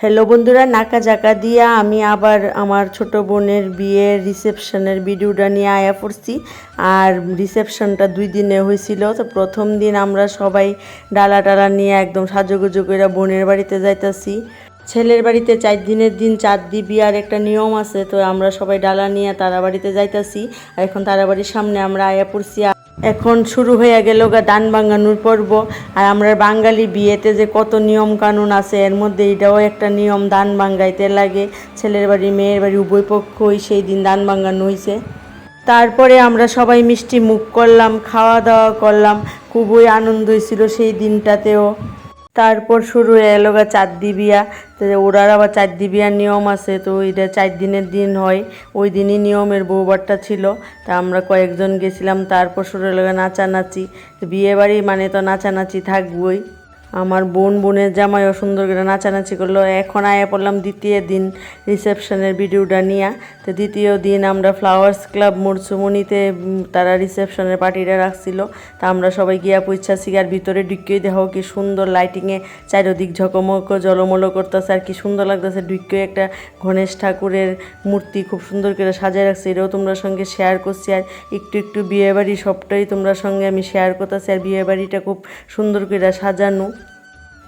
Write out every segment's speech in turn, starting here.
Hello বন্ধুরা, নাকা জাকা দিয়া আমি আবার আমার ছোট বোনের বিয়ের রিসেপশনের ভিডিওটা নিয়ে আয়া পড়ছি। আর রিসেপশনটা 2 দিনে হয়েছিল। তো প্রথম দিন আমরা সবাই ডালা টালা নিয়ে একদম সাজুগুজু করে বোনের বাড়িতে যাইতাছি। ছেলের বাড়িতে 4 দিনের দিন 4 দিবি আর একটা নিয়ম আছে, তো আমরা সবাই ডালা নিয়ে তারা বাড়িতে যাইতাছি। আর এখন তারা বাড়ির সামনে আমরা আয়া পড়ছি। এখন শুরু হয়ে গেল দান ভাঙানোর পর্ব। আর আমরা বাঙালি বিয়েতে যে কত নিয়ম কানুন আছে, এর মধ্যে এটাও একটা নিয়ম, দান ভাঙাইতে লাগে। ছেলের বাড়ি মেয়ের বাড়ি উভয় পক্ষই সেই দিন দান ভাঙানো হয়েছে। তারপরে আমরা সবাই মিষ্টি মুখ করলাম, খাওয়া দাওয়া করলাম, খুবই আনন্দ হয়েছিল সেই দিনটাতেও। তারপর শুরু হয়ে এলো চাঁদদি বিয়া। তো ওরার আবার চাঁদদি বিয়ার নিয়ম আছে, তো এটা 4 দিনের দিন হয়। ওই দিনই নিয়মের বউবারটা ছিল। তা আমরা কয়েকজন গেছিলাম। তারপর শুরু হলো নাচানাচি। বিয়ে বাড়ি মানে তো নাচানাচি থাকবই। আমার বোনের জামাইও সুন্দর করে নাচানাচি করলো। এখন আয়া পড়লাম দ্বিতীয় দিন রিসেপশনের ভিডিওটা নিয়ে। তো দ্বিতীয় দিন আমরা ফ্লাওয়ার্স ক্লাব মরসুমনিতে তারা রিসেপশনের পার্টিটা রাখছিল। তা আমরা সবাই গিয়া পৌঁছাছি। আর ভিতরে ঢুকেই দেখো কি সুন্দর লাইটিংয়ে চারিদিক ঝকমক জলমলো করতেছে, আর কি সুন্দর লাগতেছে। ঢুকে একটা গণেশ ঠাকুরের মূর্তি খুব সুন্দর করে সাজায় রাখছে, এটাও তোমরা সঙ্গে শেয়ার করছি। আর একটু বিয়েবাড়ি সবটাই তোমরা সঙ্গে আমি শেয়ার করতেছি। আর বিয়েবাড়িটা খুব সুন্দর করে সাজানো।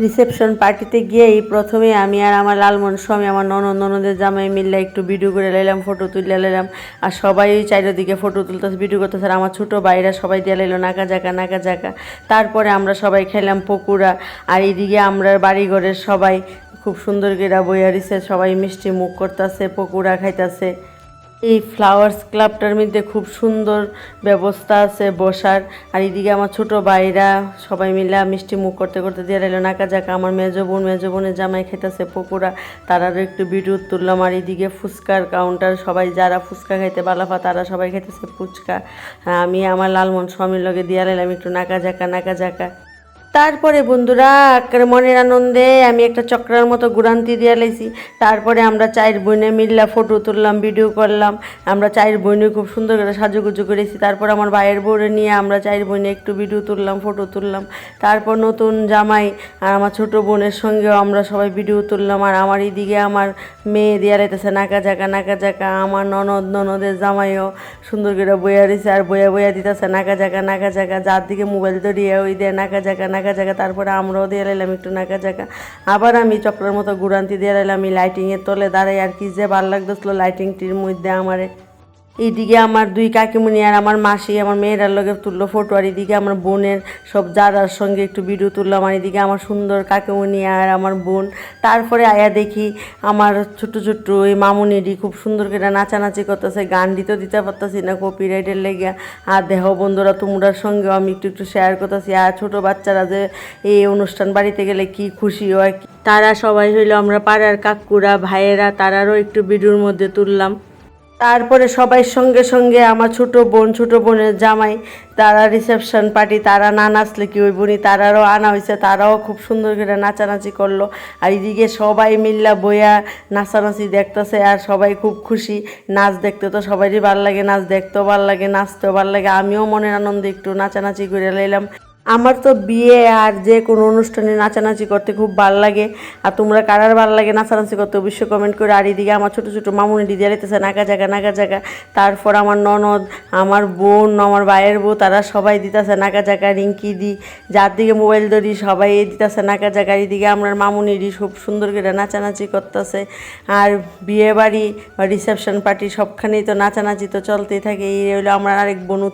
রিসেপশন পার্টিতে গিয়েই প্রথমে আমি আর আমার লালমন স্বামী, আমার ননদের জামাই মিললে একটু ভিডিও করে লাইলাম, ফটো তুলে লাইলাম। আর সবাই চারিদিকে ফটো তুলতেছে, ভিডিও করতেছে। আর আমার ছোটো ভাইরা সবাই দিয়ে লাইলো নাকা জাকা। তারপরে আমরা সবাই খেলাম পকুড়া। আর এইদিকে আমরা বাড়িঘরের সবাই খুব সুন্দর করে বইয়া দিছে, সবাই মিষ্টি মুখ করতেছে, পকুড়া খাইতেছে। এই ফ্লাওয়ার্স ক্লাবটার মধ্যে খুব সুন্দর ব্যবস্থা আছে বসার। আর এদিকে আমার ছোটো ভাইরা সবাই মিলে মিষ্টি মুখ করতে করতে দিয়ে রইল নাকা জাকা। আমার মেজো বোনের জামাই খেতেছে পকোড়া, তারারও একটু ভিডিও তুললাম। আর এদিকে ফুচকার কাউন্টার, সবাই যারা ফুচকা খাইতে বালাফা তারা সবাই খেতেছে ফুচকা। আমি আমার লালমন স্বামীর লগে দিয়ে লাইলাম একটু নাকা জাকা। তারপরে বন্ধুরা একেবারে মনের আনন্দে আমি একটা চক্রার মতো গুরান্তি দিয়ে লাইছি। তারপরে আমরা 4 বোনে মিললা ফটো তুললাম, ভিডিও করলাম। আমরা 4 বোনে খুব সুন্দর করে সাজুগুজু করেছি। তারপর আমার ভাইয়ের বউরে নিয়ে আমরা 4 বোনে একটু ভিডিও তুললাম, ফটো তুললাম। তারপর নতুন জামাই আর আমার ছোটো বোনের সঙ্গেও আমরা সবাই ভিডিও তুললাম। আর আমার এইদিকে আমার মেয়ে দিয়া লাইতেছে নাকা জাকা। আমার ননদের জামাইও সুন্দর করে বইয়া দিছে, আর বইয়া দিতেছে নাকা জাকা। যার দিকে মোবাইল ধরিয়ে ওই দিয়ে নাকা জাকা। তারপরে আমরাও দিয়ে লাইলাম একটু নাকা জাকা। আবার আমি চক্রের মতো গুরান্তি দিয়ে লাইলাম। আমি লাইটিংয়ের তলে দাঁড়াই, আর কি যে ভালো লাগতেছিল লাইটিংটির মধ্যে আমারে। এইদিকে আমার 2 কাকিমুনি আর আমার মাসি আমার মেয়েরার লগে তুললো ফটো। আর এদিকে আমার বোনের সব যারার সঙ্গে একটু ভিডিও তুললাম। আর এদিকে আমার সুন্দর কাকিমুনি আর আমার বোন। তারপরে আয়া দেখি আমার ছোট্ট ওই মামুনিরই খুব সুন্দর করে নাচানাচি করতেছে, গান দিতে পারতেছি না কপিরাইটের লেগে। আর দেখো বন্ধুরা তোমরার সঙ্গেও আমি একটু শেয়ার করতেছি। আর ছোটো বাচ্চারা যে এই অনুষ্ঠান বাড়িতে গেলে কি খুশি হয়, তারা সবাই হইলো আমরা পাড়ার কাকুরা ভাইয়েরা, তারারও একটু ভিডিওর মধ্যে তুললাম। তারপরে সবাই সঙ্গে আমার ছোটো বোনের জামাই, তারা রিসেপশন পার্টি, তারা না নাচলে কি ওই বোনই, তারারও আনা হয়েছে, তারাও খুব সুন্দর করে নাচানাচি করলো। আর এদিকে সবাই মিল্লা বইয়া নাচানাচি দেখতেছে, আর সবাই খুব খুশি। নাচ দেখতে তো সবারই ভালো লাগে, নাচ দেখতেও ভালো লাগে, নাচতেও ভালো লাগে। আমিও মনের আনন্দে একটু নাচানাচি করে লাইলাম। আমার তো বিয়ে আর যে কোনো অনুষ্ঠানে নাচানাচি করতে খুব ভালো লাগে। আর তোমরা কারার ভালো লাগে নাচানাচি করতে অবশ্যই কমেন্ট করে। আর এদিকে আমার ছোটো মামুনি দিদি লাইতেছে নাকা জাকা। তারপর আমার ননদ, আমার বোন, আমার ভাইয়ের বউ, তারা সবাই দিতেছে নাকা জাকা। রিঙ্কি দি যার দিকে মোবাইল ধরি সবাই দিতেছে নাকা জাকা। এদিকে আমার মামুনিরই খুব সুন্দর করে নাচানাচি করতেছে। আর বিয়ে বাড়ি বা রিসেপশন পার্টি সবখানেই তো নাচানাচি তো চলতেই থাকে। এই হলো আমার আরেক বোনও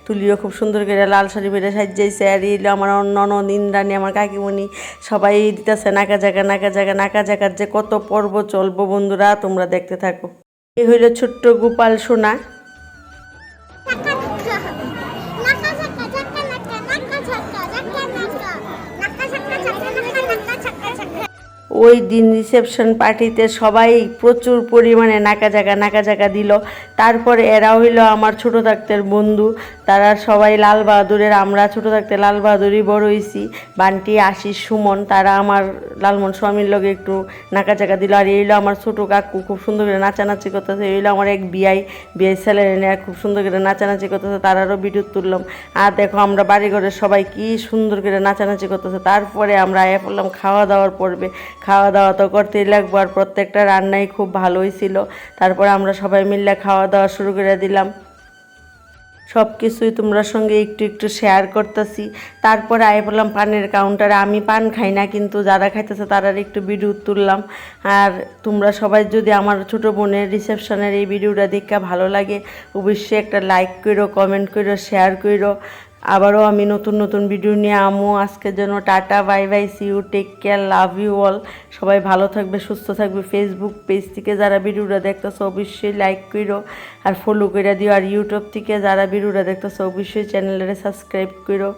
তুলিও খুব সুন্দর করে লাল শাড়ি বেড়ে সাজিয়েছে। আর এলো আমার ননদ ইন্দ্রাণী, আমার কাকিমণি, সবাই দিতেছে নাকা জাকার যে কত পর্ব চলবো বন্ধুরা তোমরা দেখতে থাকো। এই হইল ছোট্ট গোপাল সোনা। ওই দিন রিসেপশন পার্টিতে সবাই প্রচুর পরিমাণে নাকা জাকা দিল। তারপরে এরা হইল আমার ছোটো থাকতের বন্ধু, তারা সবাই লাল বাহাদুরের। আমরা ছোটো থাকতে লাল বাহাদুরই বড় হয়েছি। বান্টি, আশিস, সুমন, তারা আমার লালমন স্বামীর লগে একটু নাকা জাকা দিল। আর এইলো আমার ছোটো কাকু খুব সুন্দর করে নাচানাচি করতেছে। এইলো আমার এক বিয়াই ছেলের নেয়া খুব সুন্দর করে নাচানাচি করতেছে, তারারও ভিডিও তুললাম। আর দেখো আমরা বাড়িঘরের সবাই কি সুন্দর করে নাচানাচি করতেছে। তারপরে আমরা আয়া পড়লাম খাওয়া দাওয়ার পর্বে। খাওয়া দাওয়া তো করতেই লাগবো, আর প্রত্যেকটা রান্নাই খুব ভালো হয়েছিল। তারপর আমরা সবাই মিলে খাওয়া দাওয়া শুরু করে দিলাম। সব কিছুই তোমরা সঙ্গে একটু একটু শেয়ার করতেছি। তারপরে আই বললাম পানের কাউন্টারে। আমি পান খাই না, কিন্তু যারা খাইতেছে তারা একটু ভিডিও তুললাম। আর তোমরা সবাই যদি আমার ছোটো বোনের রিসেপশনের এই ভিডিওটা দেখে ভালো লাগে, অবশ্যই একটা লাইক করো, কমেন্ট করো, শেয়ার করো। আবারও আমি নতুন নতুন ভিডিও নিয়ে আমো। আজকের জন্য tata, bye bye, see you, take care, love you all. সবাই ভালো থাকবে, সুস্থ থাকবে। ফেসবুক পেজ থেকে যারা ভিডিওটা দেখতেছো অবশ্যই লাইক করো আর ফলো করে দিও। আর ইউটিউব থেকে যারা ভিডিওটা দেখতেছো অবশ্যই চ্যানেলটা সাবস্ক্রাইব করো।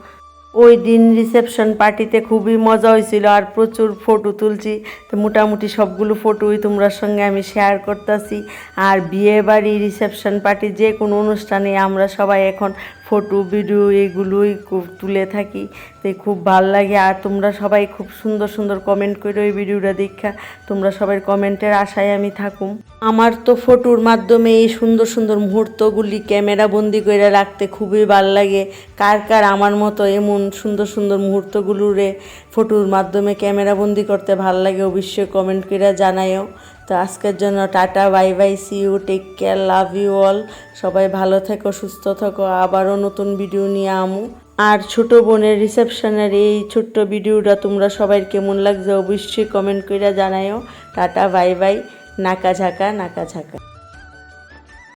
ওই দিন রিসেপশন পার্টিতে খুবই মজা হয়েছিল আর প্রচুর ফটো তুলছি। তো মোটামুটি সবগুলো ফটোই তোমরা সঙ্গে আমি শেয়ার করতেছি। আর বিয়ে বাড়ি, রিসেপশন পার্টি, যে কোনো অনুষ্ঠানে আমরা সবাই এখন ফটো ভিডিও এগুলোই খুব তুলে থাকি। তো খুব ভালো লাগে। আর তোমরা সবাই খুব সুন্দর সুন্দর কমেন্ট করো এই ভিডিওটা দেখা। তোমরা সবাই কমেন্টের আশায় আমি থাকুম। আমার তো ফটোর মাধ্যমে এই সুন্দর সুন্দর মুহূর্তগুলি ক্যামেরা বন্দি করে রাখতে খুবই ভালো লাগে। কার কার আমার মতো এমন সুন্দর সুন্দর মুহূর্তগুলোরে ফটোর মাধ্যমে ক্যামেরা বন্দি করতে ভালো লাগে, অবশ্যই কমেন্ট করে জানাইও। তো আজকের জন্য tata, bye bye, see you, take care, love you all. সবাই ভালো থেকো, সুস্থ থাকো। আবারও নতুন ভিডিও নিয়ে আমু। আর ছোট বোনের রিসেপশনের এই ছোট্ট ভিডিওটা তোমরা সবাই কেমন লাগছে অবশ্যই কমেন্ট করে জানাইও। টাটা, বাই বাই, নাকা ঝাঁকা, নাকা ঝাঁকা।